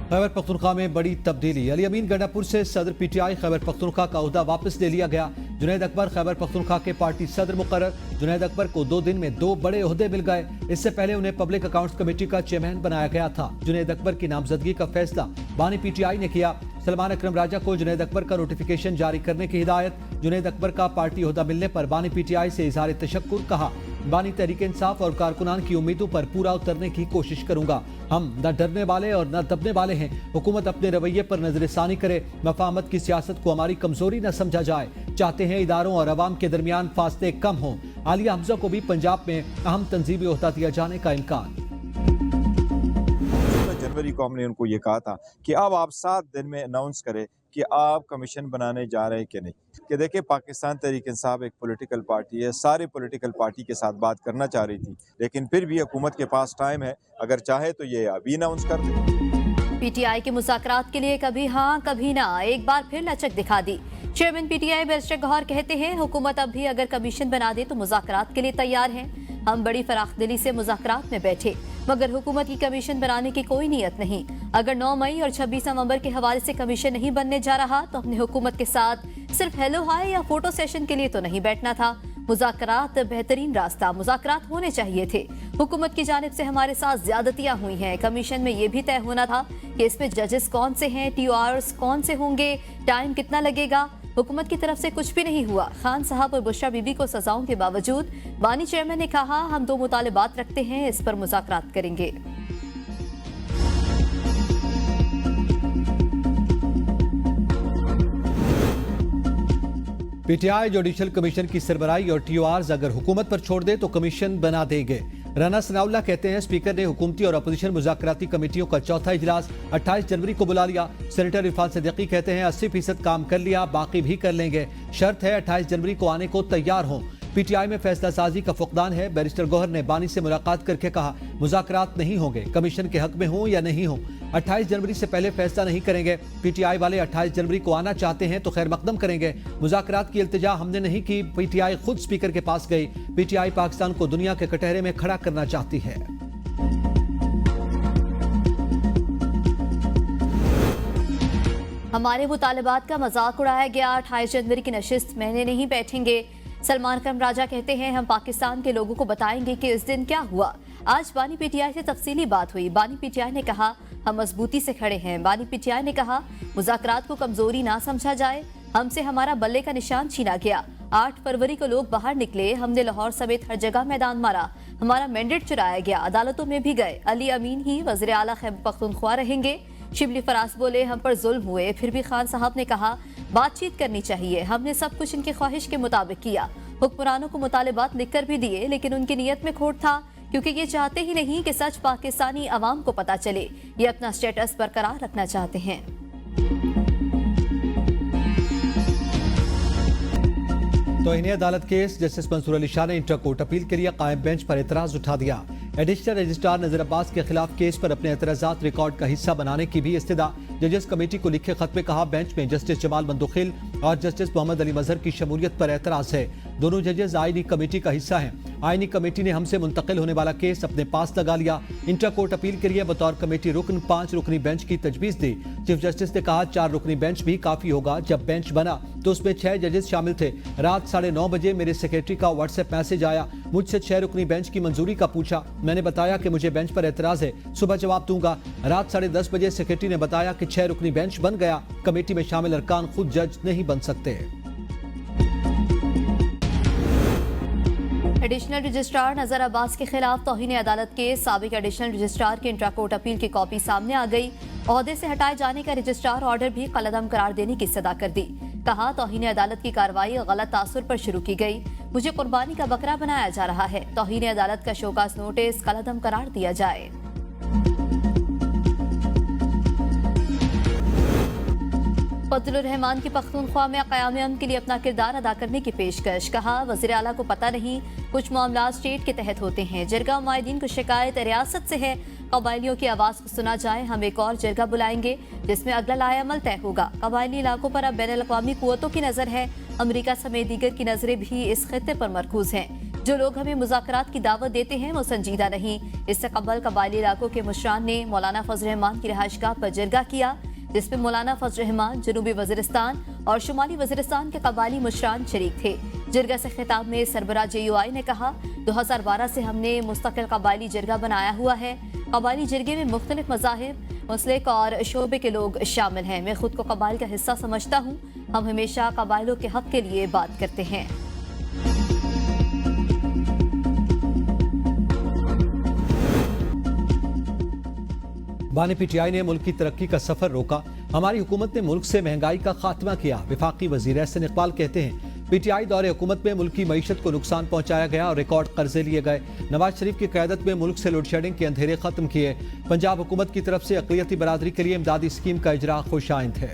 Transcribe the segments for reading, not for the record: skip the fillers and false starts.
खैबर पख्तूनख्वा में बड़ी तब्दीली। अली अमीन गंडापुर से सदर पीटीआई खैबर पख्तूनख्वा का ओहदा वापस ले लिया गया। जुनैद अकबर खैबर पख्तूनख्वा के पार्टी सदर मुकर्रर। जुनैद अकबर को 2 दिन में 2 बड़े ओहदे मिल गए। इससे पहले उन्हें पब्लिक अकाउंट्स कमेटी का चेयरमैन बनाया गया था। जुनैद अकबर की नामजदगी का फैसला बानी पीटीआई ने किया। सलमान अकरम राजा को जुनैद अकबर का नोटिफिकेशन जारी करने की हिदायत। जुनैद अकबर का पार्टी ओहदा मिलने पर बानी पीटीआई से इजहार तशक्कुर। कहा, बानी तहरीक इंसाफ और कारकुनान की उम्मीदों पर पूरा उतरने की कोशिश करूंगा। हम न डरने वाले और न दबने वाले हैं। हुकूमत अपने रवैये पर नजरसानी करे। मफाहमत की सियासत को हमारी कमजोरी न समझा जाए। चाहते हैं इदारों और अवाम के दरमियान फासले कम हों। आलिया हमजा को भी पंजाब में अहम तंजीमी ओहदा दिया जाने का इम्कान। जनवरी को हमने उनको ये कहा था कि अब आप 7 दिन में अनाउंस करें कि आप कमीशन बनाने जा रहे हैं कि नहीं। कि देखिए, पाकिस्तान तहरीक इंसाफ एक पॉलिटिकल पार्टी है, सारे पॉलिटिकल पार्टी के साथ बात करना चाह रही थी, लेकिन फिर भी हुकूमत के पास टाइम है, अगर चाहे तो ये अभी अनाउंस कर दे। पीटीआई के मुज़ाकरात के लिए कभी हाँ कभी ना, एक बार फिर लचक दिखा दी। चेयरमैन पीटीआई बैरिस्टर गौहर कहते हैं, हुकूमत अब भी अगर कमीशन बना दे तो मुज़ाकरात के लिए तैयार है। हम बड़ी फराखदिली से मुज़ाकरात में बैठे, मगर हुकूमत की कमीशन बनाने की कोई नीयत नहीं। अगर 9 मई और 26 नवंबर के हवाले से कमीशन नहीं बनने जा रहा तो हमने हुकूमत के साथ सिर्फ हेलो हाय या फोटो सेशन के लिए तो नहीं बैठना था। मुज़ाकरात बेहतरीन रास्ता, मुज़ाकरात होने चाहिए थे। हुकूमत की जानिब से हमारे साथ ज्यादतियां हुई हैं। कमीशन में यह भी तय होना था कि इसमें जजेस कौन से हैं, TORs कौन से होंगे, टाइम कितना लगेगा। हुकूमत की तरफ से कुछ भी नहीं हुआ। खान साहब और बुशरा बीबी को सजाओं के बावजूद बानी चेयरमैन ने कहा, हम 2 मुतालिबात रखते हैं, इस पर मुज़ाकरात करेंगे। पीटीआई जुडिशल कमीशन की सरबराही और TORs अगर हुकूमत पर छोड़ दे तो कमीशन बना देंगे। राना सनाउल्लाह कहते हैं, स्पीकर ने हुकूमती और अपोजिशन मुज़ाकराती कमेटियों का चौथा इजलास 28 जनवरी को बुला लिया। सेनेटर इरफान सिद्दीकी कहते हैं, 80% काम कर लिया, बाकी भी कर लेंगे। शर्त है 28 जनवरी को आने को तैयार हों। पीटीआई में फैसला साजी का फुकदान है। बैरिस्टर गौहर ने बानी से मुलाकात करके कहा, मुज़ाकरात नहीं होंगे, कमीशन के हक में हों या नहीं हों, 28 जनवरी से पहले फैसला नहीं करेंगे। पीटीआई वाले 28 जनवरी को आना चाहते हैं तो खैर मकदम करेंगे। मुज़ाकरात की इल्तिजा हमने नहीं की। पीटीआई खुद स्पीकर के पास गई। पीटीआई पाकिस्तान को दुनिया के कटहरे में खड़ा करना चाहती है। हमारे मुतालिबात का मजाक उड़ाया गया। 28 जनवरी की नशिस्त में नहीं बैठेंगे। सलमान अकरम राजा कहते हैं, हम पाकिस्तान के लोगों को बताएंगे कि इस दिन क्या हुआ। आज बानी पीटीआई से तफसीली बात हुई। बानी पीटीआई ने कहा, हम मजबूती से खड़े हैं। बानी पीटीआई ने कहा, मुज़ाकरात को कमजोरी ना समझा जाए। हमसे हमारा बल्ले का निशान छीना गया। 8 फरवरी को लोग बाहर निकले, हमने लाहौर समेत हर जगह मैदान मारा। हमारा मैंडेट चुराया गया, अदालतों में भी गए। अली अमीन ही वज़ीर आला खैबर पख्तूनख्वा रहेंगे। शिबली फराज बोले, हम पर जुल्म हुए, फिर भी खान साहब ने कहा बातचीत करनी चाहिए। हमने सब कुछ इनकी ख्वाहिश के मुताबिक किया। हुक्मरानों को मुतालिबात लिखकर भी दिए, लेकिन उनकी नीयत में खोट था, क्योंकि ये चाहते ही नहीं कि सच पाकिस्तानी अवाम को पता चले। ये अपना स्टेटस बरकरार रखना चाहते हैं। तौहीन अदालत केस। जस्टिस मंसूर अली शाह ने इंटर कोर्ट अपील के लिए कायम बेंच पर एतराज उठा दिया। एडिशनल रजिस्ट्रार नजर अब्बास के खिलाफ केस पर अपने एतराजात रिकॉर्ड का हिस्सा बनाने की भी इस्तदा। जजेस कमेटी को लिखे खत में कहा, बेंच में जस्टिस जमाल मंदुखिल और जस्टिस मोहम्मद अली मजहर की शमूलियत पर एतराज है। दोनों जजेस आईनी कमेटी का हिस्सा हैं। आईनी कमेटी ने हमसे मुंतकिल होने वाला केस अपने पास लगा लिया। इंटर कोर्ट अपील के लिए बतौर कमेटी रुकन 5 रुकनी बेंच की तजवीज दी। चीफ जस्टिस ने कहा, 4 रुकनी बेंच भी काफी होगा। जब बेंच बना तो उसमें 6 जजेस शामिल थे। रात 9:30 बजे मेरे सेक्रेटरी का व्हाट्सएप मैसेज आया। मुझसे 6 रुकनी बेंच की मंजूरी का पूछा। मैंने बताया कि मुझे बेंच पर एतराज है, सुबह जवाब दूंगा। रात 10:30 बजे सेक्रेटरी ने बताया कि 6 रुकनी बेंच बन गया। कमेटी में शामिल अरकान खुद जज नहीं बन सकते। एडिशनल रजिस्ट्रार नजर अब्बास के खिलाफ तौहीन अदालत के साबिक एडिशनल रजिस्ट्रार की इंट्रा कोर्ट अपील की कॉपी सामने आ गई। ओहदे से हटाए जाने का रजिस्ट्रार ऑर्डर भी कलअदम करार देने की सदा कर दी। कहा, तौहीन अदालत की कार्रवाई गलत तासुर पर शुरू की गई। मुझे कुर्बानी का बकरा बनाया जा रहा है। तौहीन अदालत का शोकास नोटिस कलअदम करार दिया जाए। फजलुर रहमान की पख्तूनख्वा में क़याम अमन के लिए अपना किरदार अदा करने की पेशकश। कहा, वज़ीर आला को पता नहीं, कुछ मामला स्टेट के तहत होते हैं। जरगा मुआहिदीन को शिकायत रियासत से है, कबायलियों की आवाज़ को सुना जाए। हम एक और जरगा बुलाएंगे जिसमें अगला लाएअमल तय होगा। कबायली इलाकों पर अब बैनुल अक़वामी क़ुव्वतों की नज़र है। अमरीका समेत दीगर की नज़रें भी इस खित्ते पर मरकूज हैं। जो लोग हमें मुज़ाकरात की दावत देते हैं वो संजीदा नहीं। इससे कबल कबायली इलाकों के मुशरान ने मौलाना फजल रहमान की रिहाइशगाह पर जरगा किया, जिसमें मौलाना फजल रहमान जनूबी वज़ीरिस्तान और शुमाली वज़ीरिस्तान के कबायली मुशरान शरीक थे। जरगा से खिताब में सरबराह JUI ने कहा, 2012 से हमने मुस्तकिल कबायली जरगा बनाया हुआ है। कबायली जरगे में मुख्तलिफ मज़ाहिब, मसलिक और शोबे के लोग शामिल हैं। मैं खुद को कबाइल का हिस्सा समझता हूँ। हम हमेशा कबाइलों के हक के लिए बात करते हैं। बानी PTI ने मुल्क की तरक्की का सफर रोका। हमारी हुकूमत ने मुल्क से महंगाई का खात्मा किया। वफाकी वजीर एहसन इकबाल कहते हैं, PTI दौरे हुकूमत में मुल्क की मईशत को नुकसान पहुंचाया गया और रिकॉर्ड कर्जे लिए गए। नवाज शरीफ की क़यादत में मुल्क से लोड शेडिंग के अंधेरे खत्म किए। पंजाब हुकूमत की तरफ से अक़लियती बरादरी के लिए इमदादी स्कीम का इजरा खुशाइंद है।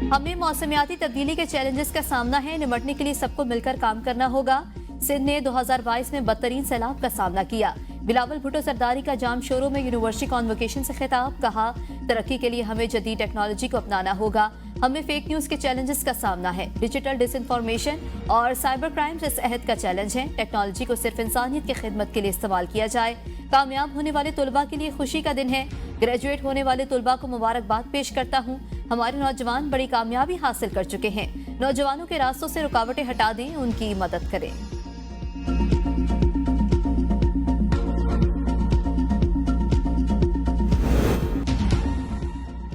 हमें मौसमियाती तब्दीली के चैलेंजेस का सामना है। निपटने के लिए सबको मिलकर काम करना होगा। सिंध ने 2022 में बदतरीन सैलाब का सामना किया। बिलावल भुट्टो सरदारी का जाम शोरों में यूनिवर्सिटी कॉन्वोकेशन से खिताब, कहा तरक्की के लिए हमें जदीद टेक्नोलॉजी को अपनाना होगा। हमें फेक न्यूज के चैलेंजेस का सामना है। डिजिटल डिसइंफॉर्मेशन और साइबर क्राइम्स इस अहद का चैलेंज है। टेक्नोलॉजी को सिर्फ इंसानियत की खिदमत के लिए इस्तेमाल किया जाए। कामयाब होने वाले तुलबा के लिए खुशी का दिन है। ग्रेजुएट होने वाले तुलबा को मुबारकबाद पेश करता हूँ। हमारे नौजवान बड़ी कामयाबी हासिल कर चुके हैं। नौजवानों के रास्तों से रुकावटें हटा दें, उनकी मदद करें।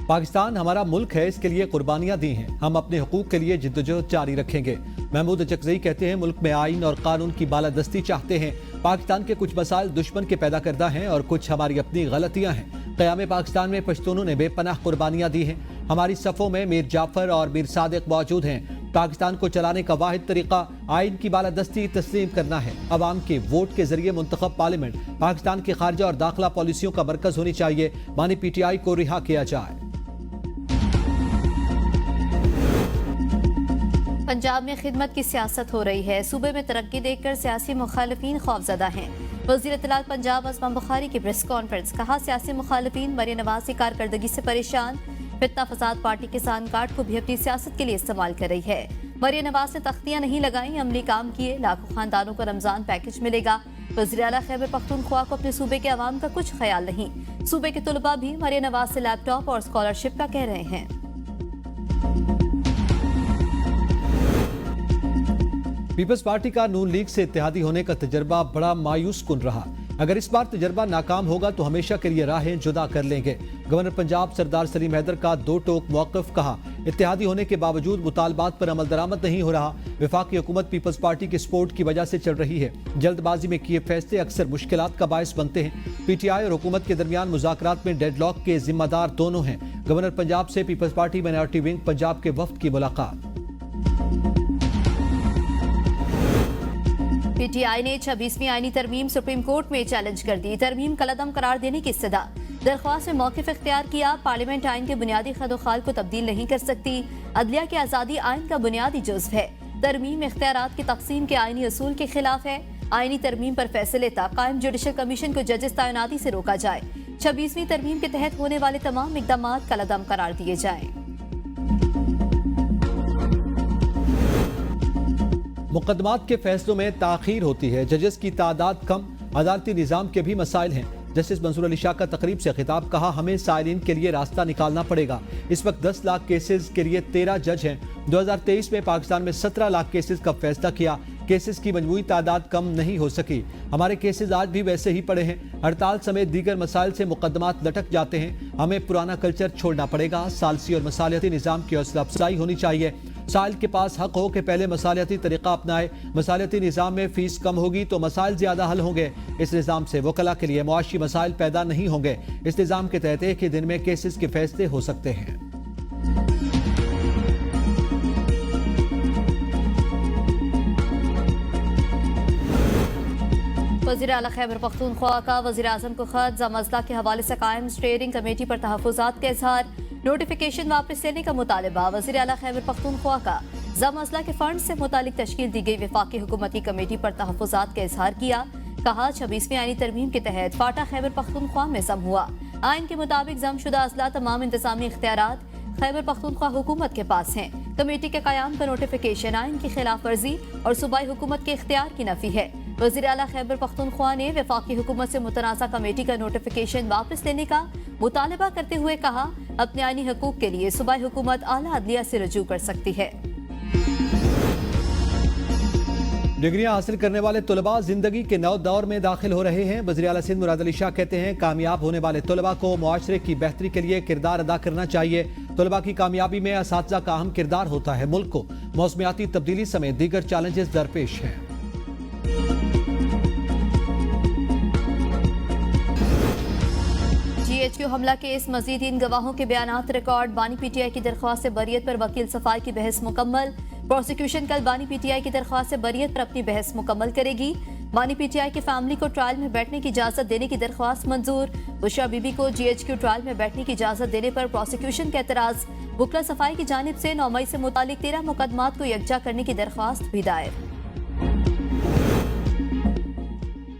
पाकिस्तान हमारा मुल्क है, इसके लिए कुर्बानियां दी हैं। हम अपने हुकूक के लिए जिद्दोजहद जारी रखेंगे। महमूद चकजई कहते हैं, मुल्क में आइन और कानून की बालादस्ती चाहते हैं। पाकिस्तान के कुछ मसाइल दुश्मन के पैदा करदा हैं और कुछ हमारी अपनी गलतियां हैं। क़याम पाकिस्तान में पश्तूनों ने बेपनाह कुर्बानियां दी हैं। हमारी सफ़ों में मीर जाफर और मीर सादिक मौजूद हैं। पाकिस्तान को चलाने का वाहिद तरीका आइन की बालादस्ती तस्लीम करना है। अवाम के वोट के जरिए मुंतखब पार्लियामेंट पाकिस्तान की खारजा और दाखिला पॉलिसियों का मरकज होनी चाहिए। बानी PTI को रिहा किया जाए। पंजाब में खिदमत की सियासत हो रही है। सूबे में तरक्की देखकर सियासी मुखालिफिन खौफजदा हैं। वज़ीर इत्तलात पंजाब असमा बुखारी की प्रेस कॉन्फ्रेंस, कहा सियासी मुखालिफिन मरियम नवाज की कारकर्दगी से परेशान। फितना फसाद पार्टी किसान कार्ड को भी अपनी सियासत के लिए इस्तेमाल कर रही है। मरियम नवाज ने तख्तियां नहीं लगाई, अमली काम किए। लाखों खानदानों को रमजान पैकेज मिलेगा। वज़ीर आला खैबर पख्तूनख्वा को अपने सूबे के अवाम का कुछ ख्याल नहीं। सूबे के तुलबा भी मरियम नवाज से लैपटॉप और स्कॉलरशिप का कह रहे हैं। पीपल्स पार्टी का नून लीग से इत्तेहादी होने का तजर्बा बड़ा मायूस कुन रहा। अगर इस बार तजर्बा नाकाम होगा तो हमेशा के लिए राहें जुदा कर लेंगे। गवर्नर पंजाब सरदार सलीम हैदर का दो टोक मौक़िफ़, कहा इत्तेहादी होने के बावजूद मुतालबात पर अमल दरामद नहीं हो रहा। वफाकी हुकूमत पीपल्स पार्टी के सपोर्ट की वजह से चल रही है। जल्दबाजी में किए फैसले अक्सर मुश्किलात का बायस बनते हैं। PTI और हुकूमत के दरमियान मुज़ाकरात में डेडलॉक के जिम्मेदार दोनों हैं। गवर्नर पंजाब से peoples party minority wing Punjab के वफ्द की मुलाकात। PTI ने 26वीं आईनी तरमीम सुप्रीम कोर्ट में चैलेंज कर दी। तरमीम कलअदम करार देने की इस्तदा। दरख्वास्त में मौक़िफ़ इख्तियार किया। पार्लियामेंट आइन के बुनियादी खदोखाल को तब्दील नहीं कर सकती। अदलिया की आज़ादी आइन का बुनियादी जुज़्व है। तरमीम इख्तियारात की तकसीम के आइनी असूल के खिलाफ है। आइनी तरमीम पर फैसले तक कायम जुडिशल कमीशन को जजेस तैनाती से रोका जाए। 26वीं तरमीम के तहत होने वाले तमाम इक़दाम कलअदम करार दिए जाएं। मुकदमात के फैसलों में ताखीर होती है। जजेस की तादाद कम, अदालती निज़ाम के भी मसाइल हैं। जस्टिस मंसूर अली शाह का तकरीब से खिताब, कहा हमें साइलिन के लिए रास्ता निकालना पड़ेगा। इस वक्त 10 लाख केसेस के लिए 13 जज हैं। 2023 में पाकिस्तान में 17 लाख केसेस का फैसला किया। केसेस की मजमूई तादाद कम नहीं हो सकी। हमारे केसेस आज भी वैसे ही पड़े हैं। हड़ताल समेत दीगर मसाइल से मुकदमात लटक जाते हैं। हमें पुराना कल्चर छोड़ना पड़ेगा। सालसी और मसालियाती निज़ाम की हौसला अफजाई होनी चाहिए। साइल के पास हक हो कि पहले मसालियाती तरीका अपनाए। मसालियाती निज़ाम में फीस कम होगी तो मसाइल ज़्यादा हल होंगे। इस निज़ाम से वकला के लिए मुआशी मसाइल पैदा नहीं होंगे। इस निज़ाम के तहत एक ही दिन में केसेस के फैसले हो सकते हैं। वज़ीर आला खैबर पख्तूनख्वा का वज़ीर आज़म को खत। ज़म-अज़ला के हवाले से कायम स्टीयरिंग कमेटी पर तहफ़्फ़ुज़ात का इज़हार। नोटिफिकेशन वापस लेने का मुतालबा। वज़ीर आला खैबर पख्तूनख्वा का ज़म-अज़ला के फंड से मुतालिक तश्कील दी गई वफाकी हुकूमती कमेटी पर तहफ़्फ़ुज़ात का इज़हार किया। कहा 26वीं आईनी तरमीम के तहत फाटा खैबर पख्तूनख्वा में ज़म हुआ। आइन के मुताबिक ज़म शुदा अज़ला तमाम इंतज़ामी इख्तियारात खैबर पख्तूनख्वा हुकूमत के पास हैं। कमेटी के कयाम का नोटिफिकेशन आइन की खिलाफ वर्जी और सूबाई हुकूमत के इख्तियार की नफी है। वज़ीर आला खैबर पख्तूनख्वा ने वफाकी हुकूमत से मुतनाज़ा कमेटी का नोटिफिकेशन वापस लेने का मुतालबा करते हुए कहा, अपने आईनी हकूक के लिए सूबाई हुकूमत आला अदलिया से रजू कर सकती है। डिग्रियां हासिल करने वाले तलबा जिंदगी के नौ दौर में दाखिल हो रहे हैं। वज़ीर आला सिंध मुराद अली शाह कहते हैं, कामयाब होने वाले तलबा को मुआशरे की बेहतरी के लिए किरदार अदा करना चाहिए। तलबा की कामयाबी में असातिज़ा का अहम किरदार होता है। मुल्क को मौसमियाती तब्दीली समेत दीगर चैलेंजेस दरपेश हैं। GHQ हमला केस मजीद इन गवाहों के बयानात रिकॉर्ड। बानी PTI की दरख्वास्त से बरियत पर वकील सफाई की बहस मुकम्मल। प्रोसिक्यूशन कल बानी PTI की दरख्वास्त से बरियत पर अपनी बहस मुकम्मल करेगी। बानी PTI की फैमिली को ट्रायल में बैठने की इजाजत देने की दरख्वास्त मंजूर। बुशरा बीबी को GHQ ट्रायल में बैठने की इजाजत देने पर प्रोसिक्यूशन का एतराज। वकला सफाई की जानिब से 9 मई से मुतालिक 13 मुकदमात को यकजा करने की दरख्वास्त भी दायर।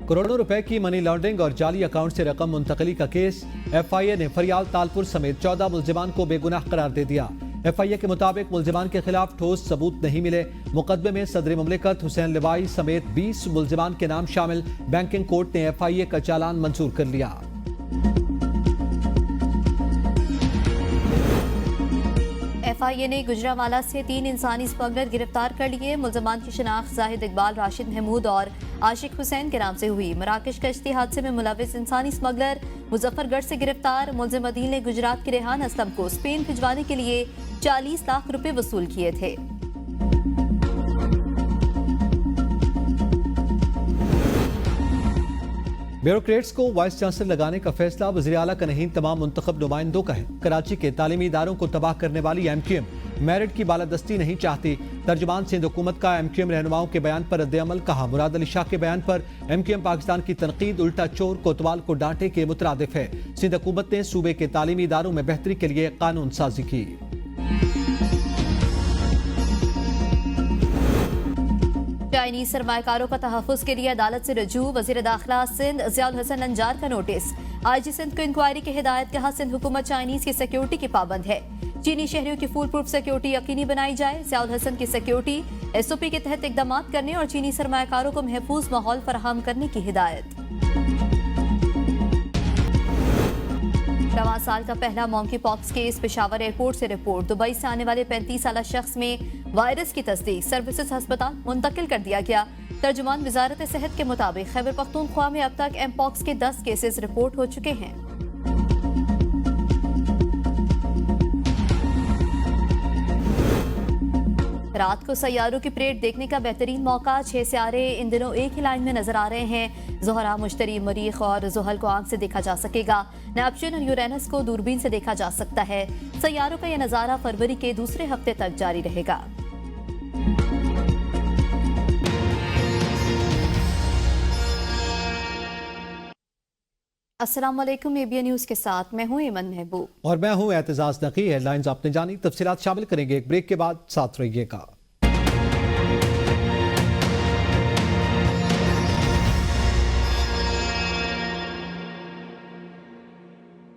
करोड़ों रुपए की मनी लॉन्ड्रिंग और जाली अकाउंट से रकम मुंतकली का केस। FIA ने फरियाल तालपुर समेत 14 मुल्जिमान को बेगुनाह करार दे दिया। FIA के मुताबिक मुल्जिमान के खिलाफ ठोस सबूत नहीं मिले। मुकदमे में सदर मुमलिकत हुसैन लिवाई समेत 20 मुल्जिमान के नाम शामिल। बैंकिंग कोर्ट ने FIA का चालान मंजूर कर लिया। FIA ने गुजरावाला से 3 इंसानी स्मगलर गिरफ्तार कर लिए। मुल्जिमान की शनाख्त जाहिद इकबाल, राशिद महमूद और आशिक हुसैन के नाम से हुई। मराकश कश्ती हादसे में मुलविस इंसानी स्मगलर मुजफ्फरगढ़ से गिरफ्तार। मुल्जिम अदील ने गुजरात के रेहान असलम को स्पेन भिजवाने के लिए 40 लाख रुपए वसूल किए थे। ब्यूरोक्रेट्स को वाइस चांसलर लगाने का फैसला वज़ीर आला का नहीं, तमाम मुंतखब नुमाइंदों का है। कराची के तालीमी इदारों को तबाह करने वाली MQM मेरिट की बालादस्ती नहीं चाहती। तर्जुमान सिंध हुकूमत का MQM रहनुमाओं के बयान पर रद्द-ए-अमल। कहा, मुराद अली शाह के बयान पर MQM पाकिस्तान की तनकीद उल्टा चोर कोतवाल को डांटे के मुतरादिफ है। सिंध हुकूमत ने सूबे के तालीमी इदारों में बेहतरी के लिए कानून साजी की। चाइनीज सरमाकारों का तहफ़्फ़ुज़ के लिए अदालत से रजू। वज़ीर दाखिला सिंध ज़ियाउल हसन अंजार का नोटिस। IG सिंध को इंक्वायरी की हिदायत। कहा, सिंध हुकूमत चाइनीज की सिक्योरिटी की पाबंद है। चीनी शहरियों की फूल प्रूफ सिक्योरिटी यकीनी बनाई जाए। ज़ियाउल हसन की सिक्योरिटी SOP के तहत इकदाम करने और चीनी सरमाकारों को महफूज माहौल फराहम करने की हिदायत। 9 साल का पहला monkey pox case Peshawar airport से रिपोर्ट। दुबई से आने वाले 35 साला शख्स में वायरस की तस्दीक। सर्विसेज अस्पताल मुंतकिल कर दिया गया। तर्जुमान वजारत सेहत के मुताबिक खैबर पख्तूनख्वा में अब तक एमपॉक्स के 10 केसेस रिपोर्ट हो चुके हैं। रात को सैयारों की परेड देखने का बेहतरीन मौका। 6 सियारे इन दिनों एक ही लाइन में नजर आ रहे हैं। ज़ोहरा, मुश्तरी, मरीख और ज़ुहल को आंख से देखा जा सकेगा। नेपच्यून और यूरेनस को दूरबीन से देखा जा सकता है। सैयारों का यह नज़ारा फरवरी के दूसरे हफ्ते तक जारी रहेगा। अस्सलाम वालेकुम, ABN न्यूज़ के साथ मैं हूँ ईमन महबूब और मैं हूँ एतजाज नकी। हेडलाइंस आपने जानी, तफसीलात शामिल करेंगे एक ब्रेक के बाद। साथ रहिएगा।